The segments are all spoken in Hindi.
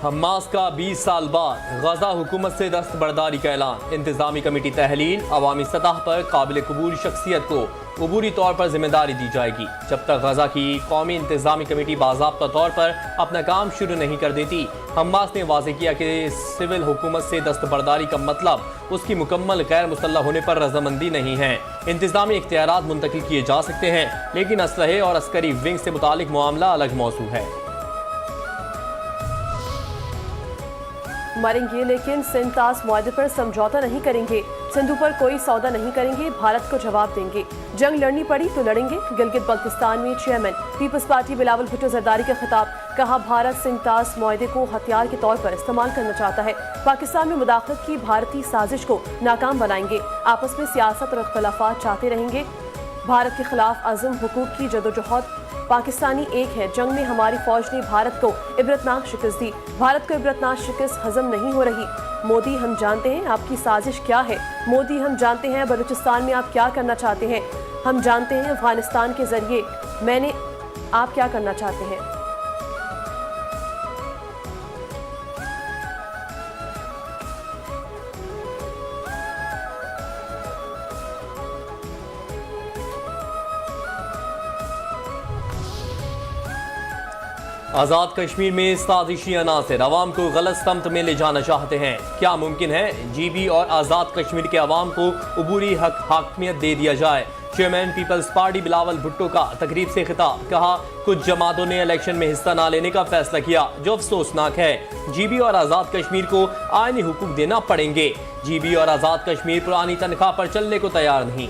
हमास का 20 साल बाद गजा हुकूमत से दस्तबरदारी का ऐलान। इंतजामी कमेटी तहलील। अवामी सतह पर काबिल कबूल शख्सियत को अबूरी तौर पर जिम्मेदारी दी जाएगी। जब तक गजा की कौमी इंतजामी कमेटी बाज़ाब्ता तौर पर अपना काम शुरू नहीं कर देती। हमास ने वाज़ेह किया कि सिविल हुकूमत से दस्तबरदारी का मतलब उसकी मुकम्मल गैर मुसल्लह होने पर रजामंदी नहीं है। इंतजामी इख्तियारात मुंतकिल किए जा सकते हैं, लेकिन असलहे और अस्करी विंग से मुतालिक मामला अलग मौजू है। मरेंगे लेकिन सिंतास मुआहदे पर समझौता नहीं करेंगे। सिंधु पर कोई सौदा नहीं करेंगे, भारत को जवाब देंगे। जंग लड़नी पड़ी तो लड़ेंगे। गिलगित बल्तिस्तान में चेयरमैन पीपल्स पार्टी बिलावल भुट्टो जरदारी का खिताब। कहा, भारत सिंतास मुआहदे को हथियार के तौर पर इस्तेमाल करना चाहता है। पाकिस्तान में मुदाखलत की भारतीय साजिश को नाकाम बनाएंगे। आपस में सियासत और इख्तलाफात चाहते रहेंगे। भारत के खिलाफ अज़म हुकूक की जदोजहद। पाकिस्तानी एक है, जंग में हमारी फौज ने भारत को इबरतनाक शिकस्त दी। भारत को इबरतनाक शिकस्त हजम नहीं हो रही। मोदी, हम जानते हैं आपकी साजिश क्या है। मोदी, हम जानते हैं बलूचिस्तान में आप क्या करना चाहते हैं। हम जानते हैं अफगानिस्तान के जरिए आप क्या करना चाहते हैं। आज़ाद कश्मीर में साजिशी अनासर अवाम को गलत समत में ले जाना चाहते हैं। क्या मुमकिन है जीबी और आज़ाद कश्मीर के अवाम को अबूरी हाकमियत दे दिया जाए। चेयरमैन पीपल्स पार्टी बिलावल भुट्टो का तकरीब से खिताब। कहा, कुछ जमातों ने इलेक्शन में हिस्सा न लेने का फैसला किया, जो अफसोसनाक है। जीबी और आज़ाद कश्मीर को आईनी हुकूक देना पड़ेंगे। जीबी और आज़ाद कश्मीर पुरानी तनख्वाह पर चलने को तैयार नहीं।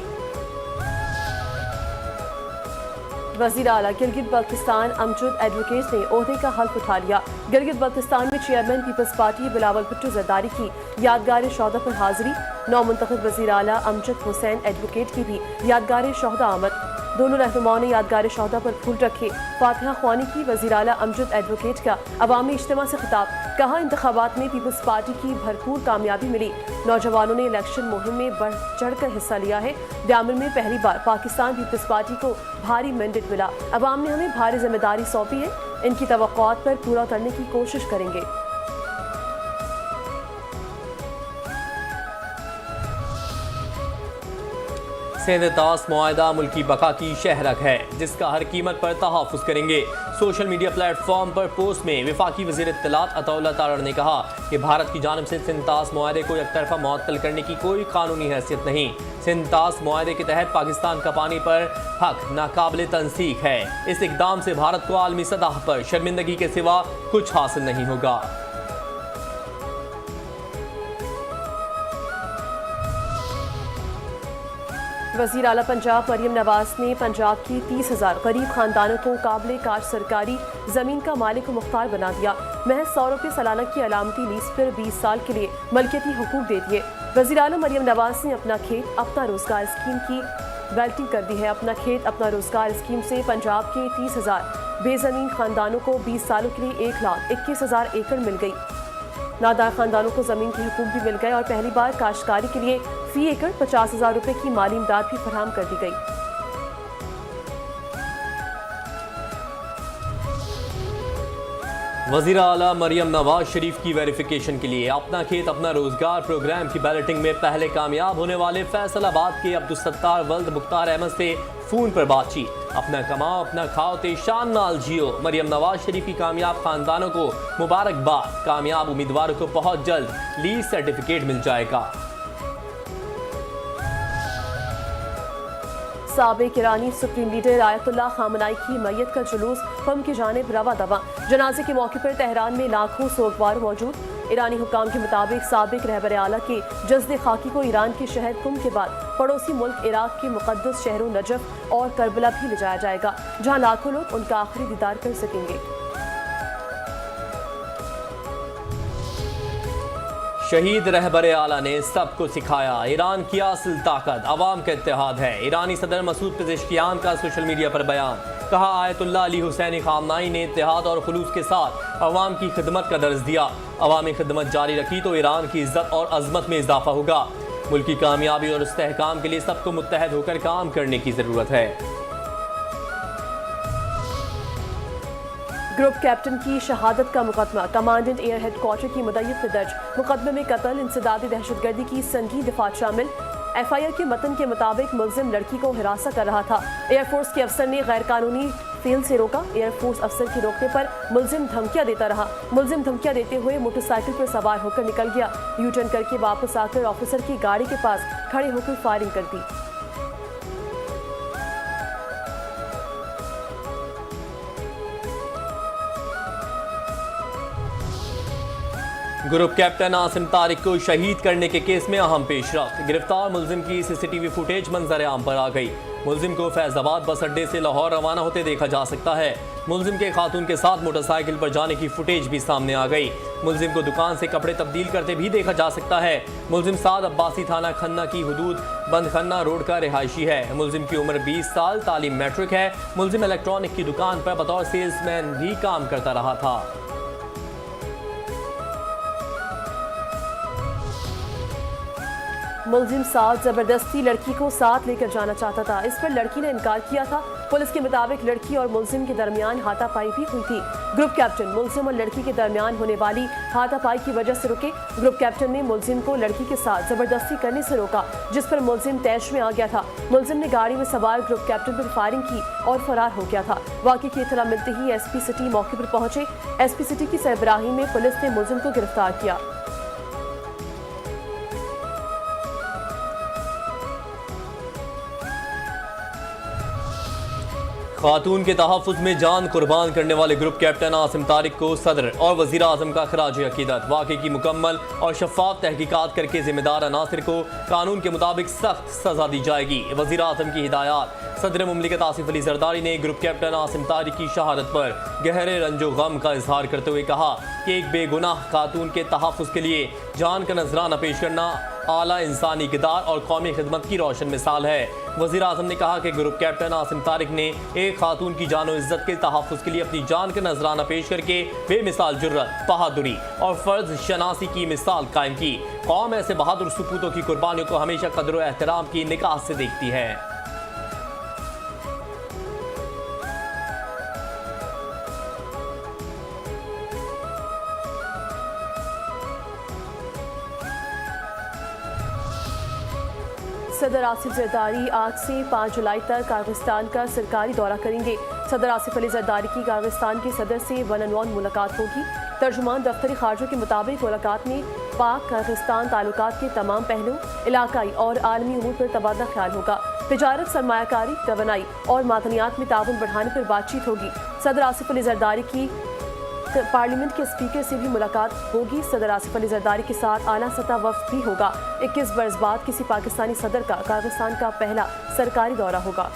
वज़ीर आला गिलगित बल्तिस्तान अमजद एडवोकेट ने ओहदे का हल्फ उठा लिया। गिलगित बल्तिस्तान में चेयरमैन पीपल्स पार्टी बिलावल भुट्टो जरदारी की यादगार शौदा पर हाजिरी। नौमुंतखब वज़ीर आला अमजद हुसैन एडवोकेट की भी यादगार शौदा आमद। दोनों रहनुमाओं ने यादगार शौदा पर फूल रखे। फातिहा ख्वानी की वज़ीर आला अमजद एडवोकेट का अवामी इज्तिमा से खिताब। कहा, इंतखाबात में पीपल्स पार्टी की भरपूर कामयाबी मिली। नौजवानों ने इलेक्शन मुहिम में बढ़ चढ़ कर हिस्सा लिया है। ब्यामल में पहली बार पाकिस्तान पीपल्स पार्टी को भारी मैंडेट मिला। अवाम ने हमें भारी जिम्मेदारी सौंपी है। इनकी तवक्कुआत पर पूरा उतरने की कोशिश करेंगे। सिंतास मुआहदा मुल्की बका की शहरक है, जिसका हर कीमत पर तहफ़्फ़ुज़ करेंगे। सोशल मीडिया प्लेटफॉर्म पर पोस्ट में वफाकी वज़ीर इत्तलात अताउल्लाह तारड़ ने कहा कि भारत की जानिब से सिंतास मुआहदे को एक तरफा मुअत्तल करने की कोई कानूनी हैसियत नहीं। सिंतास मुआहदे के तहत पाकिस्तान का पानी पर हक नाकाबिल तनसीख है। इस इक़दाम से भारत को आलमी सतह पर शर्मिंदगी के सिवा कुछ हासिल नहीं होगा। वज़ीर आला पंजाब मरियम नवाज ने पंजाब की 30,000 गरीब खानदानों को काबिल काश सरकारी ज़मीन का मालिक मुख्तार बना दिया। महज 100 रुपये सालाना की अलामती लीज पर 20 साल के लिए मलकियती हुकूक दे दिए। वज़ीर आला मरियम नवाज ने अपना खेत अपना रोजगार स्कीम की वेल्टिंग कर दी है। अपना खेत अपना रोजगार स्कीम से पंजाब के 30,000 बेज़मीन खानदानों को 20 सालों के लिए 1,21,000 एकड़ मिल गई। नादार खानदानों को ज़मीन के हुकूक भी मिल गए और पहली बार काश्तकारी के लिए फी एकड़ 50,000 रुपये की माली इमदाद भी फराहम कर दी गई। वज़ीर आला मरियम नवाज शरीफ की वेरिफिकेशन के लिए अपना खेत अपना रोजगार प्रोग्राम की बैलेटिंग में पहले कामयाब होने वाले फैसलाबाद के अब्दुलसत्तार वल्द मुख्तार अहमद से फ़ोन पर बातचीत। अपना कमाओ अपना खाओ ते शान नाल जियो। मरियम नवाज शरीफ की कामयाब खानदानों को मुबारकबाद। कामयाब उम्मीदवारों को बहुत जल्द लीज सर्टिफिकेट मिल जाएगा। साबिक ईरानी सुप्रीम लीडर आयतुल्लाह खामनाई की मैयत का जुलूस कौम की जानिब रवा दवा। जनाजे के मौके पर तेहरान में लाखों सोगवार मौजूद। ईरानी हुक्काम के मुताबिक साबिक रहबर आला के जज्द खाकी को ईरान के शहर कुम के बाद पड़ोसी मुल्क इराक के मुकद्दस शहरों नजफ और करबला भी ले जाया जाएगा, जहां लाखों लोग उनका आखिरी दीदार कर सकेंगे। शहीद रहबर आला ने सबको सिखाया, ईरान की असल ताकत अवाम का इत्तेहाद है। ईरानी सदर मसूद पेज़ेश्कियान का सोशल मीडिया पर बयान। कहा, आयतुल्लाह अली हुसैनी खामनाई ने इत्तेहाद और खुलूस के साथ अवाम की खिदमत का दर्ज दिया। अवामी खिदमत जारी रखी तो ईरान की इज्जत और अजमत में इजाफा होगा। मुल्क की कामयाबी और इस्तेहकाम के लिए सबको मुत्तहद होकर काम करने की ज़रूरत है। ग्रुप कैप्टन की शहादत का मुकदमा कमांडेंट एयर हेडक्वार्टर की मुद्दत में दर्ज। मुकदमे में कत्ल, इंसदादी दहशतगर्दी की संगीन दफात शामिल। एफआईआर के मतन के मुताबिक मुलजिम लड़की को हिरासत कर रहा था। एयरफोर्स के अफसर ने गैर कानूनी फेल से रोका। एयरफोर्स अफसर के रोकने पर मुलजिम धमकियां देता रहा। मुलजिम धमकियां देते हुए मोटरसाइकिल पर सवार होकर निकल गया। यू टर्न करके वापस आकर ऑफिसर की गाड़ी के पास खड़े होकर फायरिंग कर दी। ग्रुप कैप्टन आसिम तारिक को शहीद करने के केस में अहम पेशरफ्त। गिरफ्तार मुलजिम की सीसीटीवी फुटेज मंजर आम पर आ गई। मुलजिम को फैजाबाद बस अड्डे से लाहौर रवाना होते देखा जा सकता है। मुलजिम के खातून के साथ मोटरसाइकिल पर जाने की फुटेज भी सामने आ गई। मुलजिम को दुकान से कपड़े तब्दील करते भी देखा जा सकता है। मुलजिम साद अब्बासी थाना खन्ना की हुदूद बंद खन्ना रोड का रिहायशी है। मुलजिम की उम्र 20 साल, तालीम मैट्रिक है। मुलजिम इलेक्ट्रॉनिक की दुकान पर बतौर सेल्समैन भी काम करता रहा था। मुलजिम साथ जबरदस्ती लड़की को साथ लेकर जाना चाहता था। इस पर लड़की ने इनकार किया था। पुलिस के मुताबिक लड़की और मुलजिम के दरमियान हाथापाई भी हुई थी। ग्रुप कैप्टन मुलजिम और लड़की के दरमियान होने वाली हाथापाई की वजह से रुके। ग्रुप कैप्टन ने मुलजिम को लड़की के साथ जबरदस्ती करने से रोका, जिस पर मुलजिम तैश में आ गया था। मुलजिम ने गाड़ी में सवार ग्रुप कैप्टन पर फायरिंग की और फरार हो गया था। वाक़े की इत्तला मिलते ही एसपी सिटी मौके पर पहुंचे। एसपी सिटी की सरबराही में पुलिस ने मुलजिम को गिरफ्तार किया। खातून के तहफ़्फ़ुज़ में जान कुर्बान करने वाले ग्रुप कैप्टन आसिम तारिक को सदर और वज़ीर आज़म का खराज अक़ीदत। वाक़े की मुकम्मल और शफ़ाफ़ तहक़ीक़ात करके ज़िम्मेदार अनासिर को कानून के मुताबिक सख्त सज़ा दी जाएगी। वज़ीर आज़म की हिदायत। सदर मुमलिकत आसिफ अली ज़रदारी ने ग्रुप कैप्टन आसिम तारिक की शहादत पर गहरे रंजो गम का इजहार करते हुए कहा कि एक बेगुनाह खातून के तहफ़्फ़ुज़ के लिए जान का नजराना पेश करना आला इंसानी किरदार और कौमी खिदमत की रोशन मिसाल है। वज़ीर आज़म ने कहा कि ग्रुप कैप्टन आसिम तारिक ने एक खातून की जान और इज्जत के तहफ़्फ़ुज़ के लिए अपनी जान का नजराना पेश करके बेमिसाल जुर्रत, बहादुरी और फ़र्ज शनासी की मिसाल कायम की। कौम ऐसे बहादुर सपूतों की कुर्बानियों को हमेशा कदर और एहतराम की निगाह से देखती है। सदर आसिफ जरदारी आज से 5 जुलाई तक कागिस्तान का सरकारी दौरा करेंगे। सदर आसिफ अली जरदारी की कागिस्तान के सदर से वन-ऑन-वन मुलाकात होगी। तर्जुमान दफ्तरी खारजों की मुताबिक मुलाकात में पाक कागिस्तान ताल्लुकात के तमाम पहलू, इलाकाई और आलमी उमूर पर तबादला ख्याल होगा। तिजारत, सरमायाकारी, तवानाई और मादनियात में ताउन बढ़ाने पर बातचीत होगी। सदर आसिफ अली जरदारी की पार्लियामेंट के स्पीकर से भी मुलाकात होगी। सदर आसिफ अली जरदारी के साथ आला सतह वफ्द भी होगा। 21 बरस बाद किसी पाकिस्तानी सदर का कागिस्तान का पहला सरकारी दौरा होगा।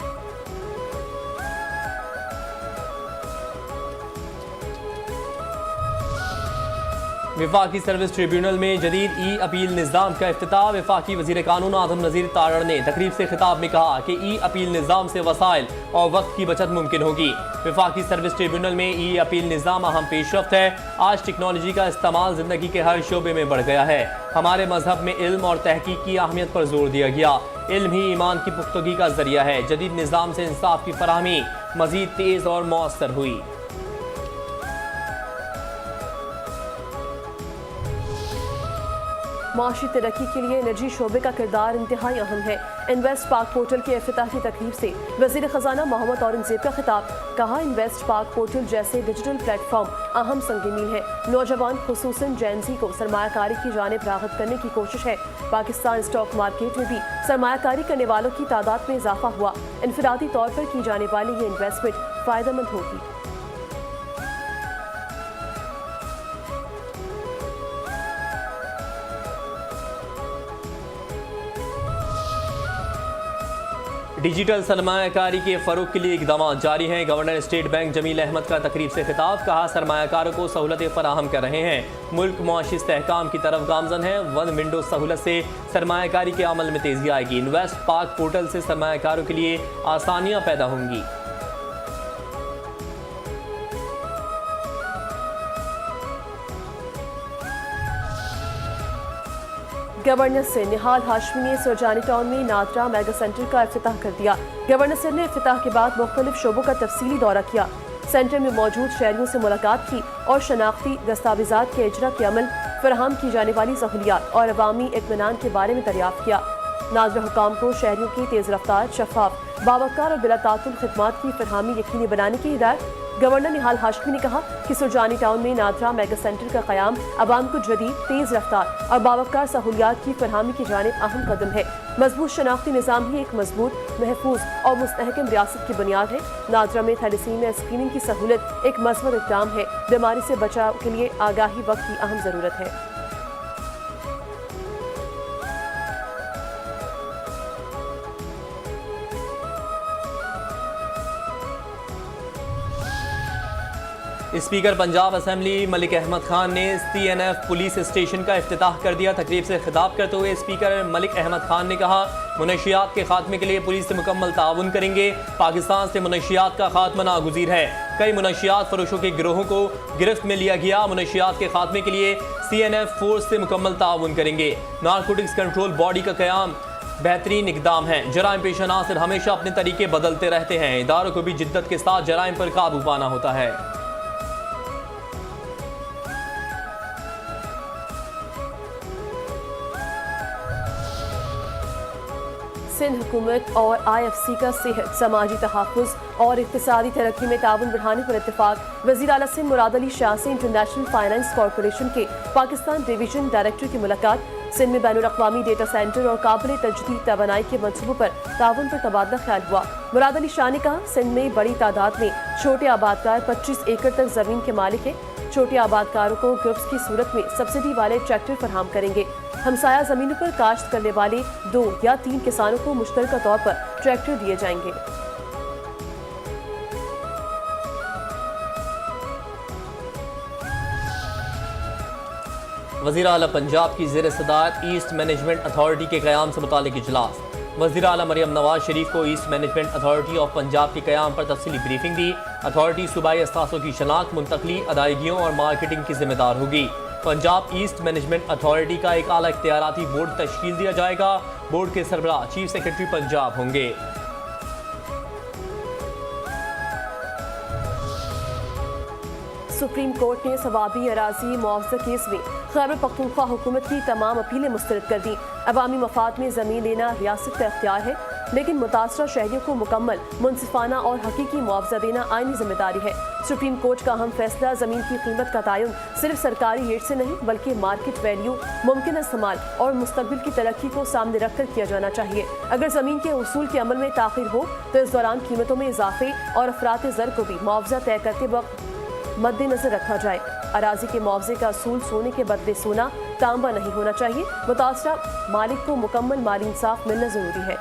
वफाकी सर्विस ट्रिब्यूनल में जदीद ई अपील निज़ाम का इफ्तिताह। वफाकी वज़ीर कानून आदम नज़ीर तारड़ ने तकरीब से खिताब में कहा कि ई अपील निज़ाम से वसाइल और वक्त की बचत मुमकिन होगी। वफाकी सर्विस ट्रिब्यूनल में ई अपील निज़ाम अहम पेशरफ्त है। आज टेक्नोलॉजी का इस्तेमाल ज़िंदगी के हर शोबे में बढ़ गया है। हमारे मजहब में इल्म और तहकीक की अहमियत पर जोर दिया गया। इल्म ही ईमान की पुख्तगी का जरिया है। जदीद निज़ाम से इंसाफ की फराहमी मज़ीद तेज़ और मौसर हुई। माशी तरक्की के लिए निजी शोबे का किरदार इंतहाई अहम है। इन्वेस्ट पाक पोर्टल के इफ्तिताह की तकरीब से वज़ीर ख़जाना मोहम्मद औरंगज़ेब का खिताब। कहा, इन्वेस्ट पाक पोर्टल जैसे डिजिटल प्लेटफॉर्म अहम संग-मील है। नौजवान खुसूसन जेनज़ी को सरमायाकारी की जानिब राग़िब करने की कोशिश है। पाकिस्तान स्टॉक मार्केट में भी सरमायाकारी करने वालों की तादाद में इजाफा हुआ। इनफरादी तौर पर की जाने वाली ये इन्वेस्टमेंट फ़ायदेमंद होगी। डिजिटल सरमायाकारी के फ़रोग के लिए इक़दाम जारी हैं। गवर्नर स्टेट बैंक जमील अहमद का तकरीब से खिताब। कहा, सरमायाकारों को सहूलतें फराहम कर रहे हैं। मुल्क मुआशी इस्तेहकाम की तरफ गामजन है। वन विंडो सहूलत से सरमायाकारी के अमल में तेज़ी आएगी। इन्वेस्ट पाक पोर्टल से सरमायाकारों के लिए आसानियाँ पैदा होंगी। गवर्नर सिर निहाल हाशमी ने सुरजानी टाउन में नादरा मेगा सेंटर का इफ्तिताह कर दिया। गवर्नर सिर ने इफ्तिताह के बाद मुख्तलिफ शोबों का तफसीली दौरा किया। सेंटर में मौजूद शहरियों से मुलाकात की और शनाख्ती दस्तावेजात के इजरा के अमल, फराहम की जाने वाली सहूलियात और अवामी इत्मीनान के बारे में दरियाफ्त किया। नाज़रा हुकाम को शहरियों की तेज़ रफ्तार, शफाफ, बावकार और बिला तातुल खिदमात की फरहमी यकीनी बनाने की हिदायत। गवर्नर निहाल हाशमी ने कहा कि सुरजानी टाउन में नादरा मेगा सेंटर का क़याम अवाम को जदीद, तेज़ रफ्तार और बावकार सहूलियात की फरहमी की जानिब अहम कदम है। मजबूत शनाख्ती निज़ाम ही एक मजबूत, महफूज और मुस्तहकम रियासत की बुनियाद है। नादरा में थैलेसीमिया स्क्रीनिंग की सहूलत एक मज़बूत इक़दाम है। बीमारी से बचाव के लिए आगाही वक्त की अहम ज़रूरत है। स्पीकर पंजाब असेंबली मलिक अहमद खान ने CNF पुलिस स्टेशन का इफ्तिताह कर दिया। तकरीब से खिताब करते हुए स्पीकर मलिक अहमद खान ने कहा, मुनशियात के खात्मे के लिए पुलिस से मुकम्मल ताउन करेंगे। पाकिस्तान से मुनशियात का खात्मा नागुज़ीर है। कई मुनशियात फरोशों के गिरोहों को गिरफ्त में लिया गया। मुनशियात के खात्मे के लिए CNF फोर्स से मुकम्मल ताउन करेंगे। नारकोटिक्स कंट्रोल बॉडी का क़याम बेहतरीन इकदाम है। जराइम पेश अनासर हमेशा अपने तरीके बदलते रहते हैं। इदारों को भी जिद्दत के साथ जराइम पर काबू पाना होता है। सिंध हुकूमत और IFC का सेहत, समाजी तहफ़्फ़ुज़ और इक़्तिसादी तरक्की में ताउन बढ़ाने पर इत्तेफाक। वज़ीर आला सिंध मुराद अली शाह से इंटरनेशनल फाइनेंस कॉरपोरेशन के पाकिस्तान डिवीजन डायरेक्टर की मुलाकात। सिंध में बैनुल अक़वामी डेटा सेंटर और काबिल तजदीद तवानाई के मंसूबों पर ताउन पर तबादला ख्याल हुआ। मुराद अली शाह ने कहा, सिंध में बड़ी तादाद में छोटे आबादकार 25 एकड़ तक ज़मीन के मालिक हैं। छोटे आबादकारों को गिफ्ट की सूरत में सब्सिडी वाले ट्रैक्टर फराहम करेंगे। हमसाया ज़मीनों पर काश्त करने वाले 2 या 3 किसानों को मुश्तरका तौर पर ट्रैक्टर दिए जाएंगे। वज़ीर आला पंजाब की ज़ेर सदारत ईस्ट मैनेजमेंट अथॉरिटी के क़याम से मुतालिक इजलास। वज़ीर आला मरियम नवाज शरीफ को east management authority of Punjab के क़याम पर तफसीली ब्रीफिंग दी। अथॉरिटी सूबाई असासों की शनाख्त, मुंतकली, अदायगियों और मार्केटिंग की जिम्मेदार होगी। पंजाब ईस्ट मैनेजमेंट अथॉरिटी का एक आला इख्तियाराती बोर्ड तश्कील दिया जाएगा। बोर्ड के सरबराह चीफ सेक्रेटरी पंजाब होंगे। सुप्रीम कोर्ट ने सवाबी अराजी मुआवजा केस में खैबर पख्तूनख्वा हुकूमत की तमाम अपीलें मुस्तरद कर दी। अवामी मफाद में ज़मीन लेना रियासत का इख्तियार है, लेकिन मुतासरा शहरियों को मुकम्मल, मुनसिफाना और हकीकी मुआवजा देना आईनी जिम्मेदारी है। सुप्रीम कोर्ट का अहम फैसला, ज़मीन की कीमत का तयन सिर्फ सरकारी रेट से नहीं बल्कि मार्केट वैल्यू, मुमकिन इस्तेमाल और मुस्तकबिल की तरक्की को सामने रखकर किया जाना चाहिए। अगर ज़मीन के उसूल के अमल में ताख़ीर हो तो इस दौरान कीमतों में इजाफे और अफरात ज़र को भी मुआवजा तय करते वक्त मद्देनजर रखा जाए। अराजी के मुआवजे का असूल सोने के बदले सोना, तांबा नहीं होना चाहिए। मुतासरा मालिक को मुकम्मल माली इंसाफ मिलना जरूरी है।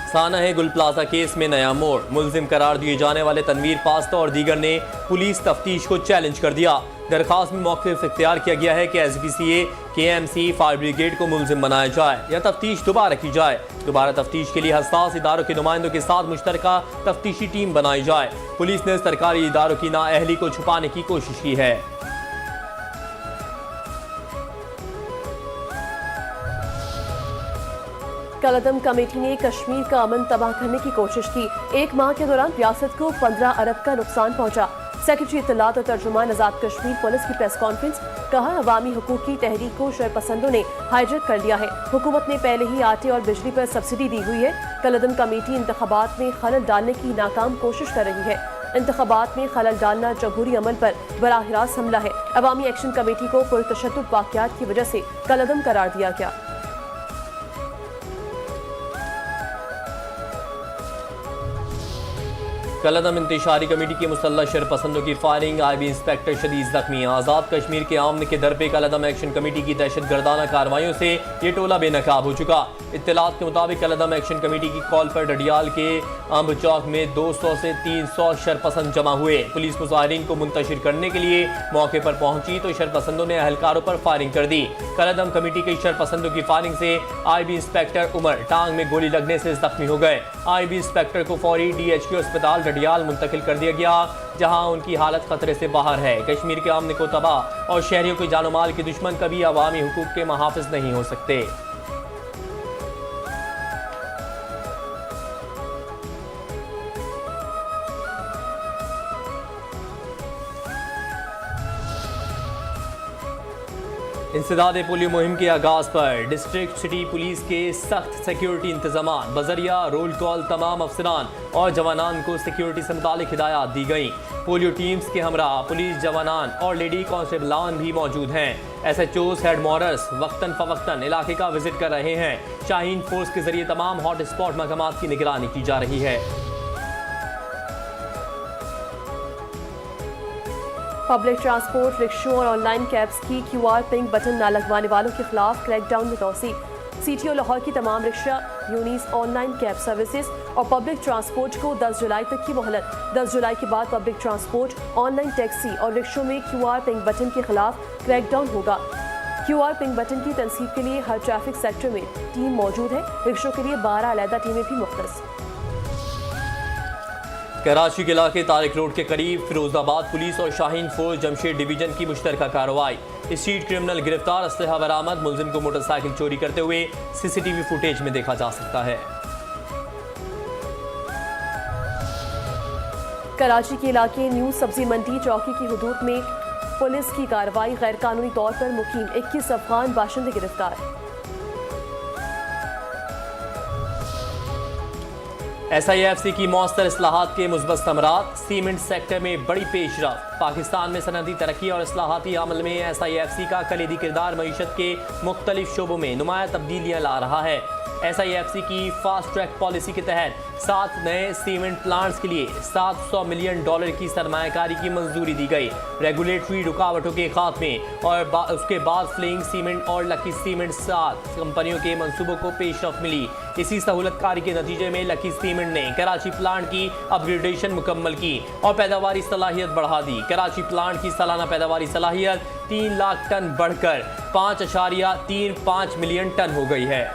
साना गुल प्लाजा केस में नया मोड़। मुलजिम करार दिए जाने वाले तनवीर पास्ता और दीगर ने पुलिस तफ्तीश को चैलेंज कर दिया। दरखास्त में मौक़िफ़ इख्तियार किया गया है कि SPCA, KMC, फायर ब्रिगेड को मुलजिम बनाया जाए या तफ्तीश दोबारा की जाए। दोबारा तफ्तीश के लिए हसास इदारों के नुमाइंदों के साथ मुश्तरका तफ्तीशी टीम बनाई जाए। पुलिस ने सरकारी इदारों की नाअहली को छुपाने की कोशिश की है। कलअदम कमेटी ने कश्मीर का अमन तबाह करने की कोशिश की। 1 माह के दौरान रियासत को 15 अरब का नुकसान पहुंचा। सेक्रेटरी इत्तलात और तर्जुमान आज़ाद कश्मीर पुलिस की प्रेस कॉन्फ्रेंस। कहा, अवामी हुकूक की तहरीक को शरपसंदों ने हाईजैक कर लिया है। हुकूमत ने पहले ही आटे और बिजली पर सब्सिडी दी हुई है। कलअदम कमेटी इंतखाबात में खलल डालने की नाकाम कोशिश कर रही है। इंतखाबात में खलल डालना जमहूरी अमल पर बराह रास्त हमला है। अवामी एक्शन कमेटी को पुरतशद्दुद वाक़यात की वजह से कलअदम करार दिया गया। कलअदम इंतशारी कमेटी के मुसल्लह शरपसंदों की फायरिंग, IB इंस्पेक्टर शदीद जख्मी। आज़ाद कश्मीर के आमन के दर पे कलअदम एक्शन कमेटी की दहशतगर्दाना कार्रवाइयों से ये टोला बेनकाब हो चुका। इत्तलात के मुताबिक कलअदम एक्शन कमेटी की कॉल पर डडियाल के अम्ब चौक में 200 से 300 शरपसंद जमा हुए। पुलिस मुजाहिरीन को मुंतशिर करने के लिए मौके पर पहुंची तो शरपसंदों ने अहलकारों पर फायरिंग कर दी। कलअदम कमेटी के शरपसंदों की फायरिंग से IB इंस्पेक्टर उमर टांग में गोली लगने से जख्मी हो गए। IB इंस्पेक्टर को फौरी DHQ अस्पताल मंडियाल मुंतकिल कर दिया गया, जहां उनकी हालत खतरे से बाहर है। कश्मीर के अमन को तबाह और शहरियों के जानो माल के दुश्मन कभी अवामी हुकूक के मुहाफिज नहीं हो सकते। इंसदाद पोलियो मुहिम के आगाज पर डिस्ट्रिक्ट सिटी पुलिस के सख्त सिक्योरिटी इंतजाम बजरिया रोल कॉल तमाम अफसरान और जवानान को सिक्योरिटी से मुतालिक हिदायत दी गई। पोलियो टीम्स के हमरा पुलिस जवानान और लेडी कांस्टेबलान भी मौजूद हैं। SHOs हेड मॉरर्स वक्तन फवक्तन इलाके का विजिट कर रहे हैं। शाहीन फोर्स के जरिए तमाम हॉट स्पॉट मकामात की निगरानी की जा रही है। पब्लिक ट्रांसपोर्ट, रिक्शों और ऑनलाइन कैब्स की QR पिंक बटन न लगवाने वालों के खिलाफ क्रैकडाउन में तोसी। CTO लाहौर की तमाम rickshaw unions, online cab services और पब्लिक ट्रांसपोर्ट को 10 जुलाई तक की मोहलत। 10 जुलाई के बाद पब्लिक ट्रांसपोर्ट, ऑनलाइन टैक्सी और रिक्शों में QR पिंक बटन के खिलाफ क्रैकडाउन होगा। QR पिंक बटन की तनसीब के लिए हर ट्रैफिक सेक्टर में टीम मौजूद है। रिक्शों के लिए 12 अलहदा टीमें भी मुख्तस। कराची के इलाके तारिक रोड के करीब फिरोजाबाद पुलिस और शाहीन फोर्स जमशेद डिवीजन की मुश्तरका कार्रवाई। स्ट्रीट क्रिमिनल गिरफ्तार, असलहा बरामद। मुलजिम को मोटरसाइकिल चोरी करते हुए CCTV फुटेज में देखा जा सकता है। कराची के इलाके न्यू सब्जी मंडी चौकी की हुदूद में पुलिस की कार्रवाई। गैर कानूनी तौर पर मुकीम 21 अफगान बाशिंदे गिरफ्तार। SIFC की मौसर इस्लाहात के मुस्बत समरात। सीमेंट सेक्टर में बड़ी पेशरफ। पाकिस्तान में सनदी तरक्की और इस्लाहाती अमल में SIFC का कलीदी किरदार मईशत के मुख्तलिफ शोबों में नुमाया तब्दीलियाँ ला रहा है। SIFC की फास्ट ट्रैक पॉलिसी के तहत 7 नए सीमेंट प्लांट्स के लिए $700 मिलियन की सरमायाकारी की मंजूरी दी गई। रेगुलेटरी रुकावटों के खात्मे और उसके बाद फ्लेइंग सीमेंट और लकी सीमेंट 7 कंपनियों के मंसूबों को पेशरफ मिली। इसी सहूलतकारी के नतीजे में लकी सीमेंट ने कराची प्लांट की अपग्रेडेशन मुकम्मल की और पैदावारी सलाहियत बढ़ा दी। कराची प्लांट की सालाना पैदावारी सलाहियत 3 लाख टन बढ़कर 5.35 मिलियन टन हो गई है।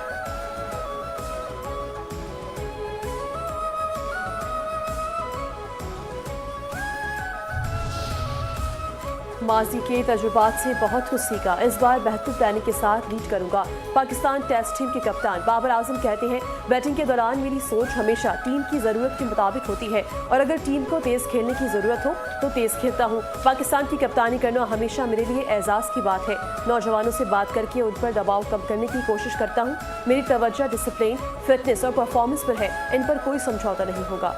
माजी के तजुर्बात से बहुत कुछ सीखा। इस बार बेहतर प्लानिंग के साथ लीड करूंगा। पाकिस्तान टेस्ट टीम के कप्तान बाबर आजम कहते हैं, बैटिंग के दौरान मेरी सोच हमेशा टीम की ज़रूरत के मुताबिक होती है और अगर टीम को तेज़ खेलने की ज़रूरत हो तो तेज़ खेलता हूँ। पाकिस्तान की कप्तानी करना हमेशा मेरे लिए एजाज़ की बात है। नौजवानों से बात करके उन पर दबाव कम करने की कोशिश करता हूँ। मेरी तवज्जो डिसिप्लिन, फिटनेस और परफॉर्मेंस पर है। इन पर कोई समझौता नहीं होगा।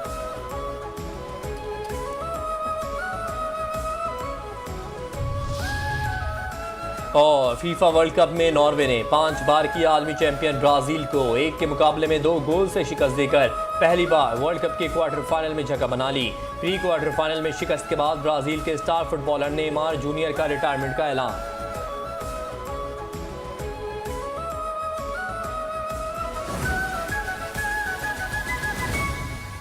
और फीफा वर्ल्ड कप में नॉर्वे ने 5 बार की आलमी चैंपियन ब्राजील को 1 के मुकाबले में 2 गोल से शिकस्त देकर पहली बार वर्ल्ड कप के क्वार्टर फाइनल में जगह बना ली। प्री क्वार्टर फाइनल में शिकस्त के बाद ब्राजील के स्टार फुटबॉलर नेमार जूनियर का रिटायरमेंट का ऐलान।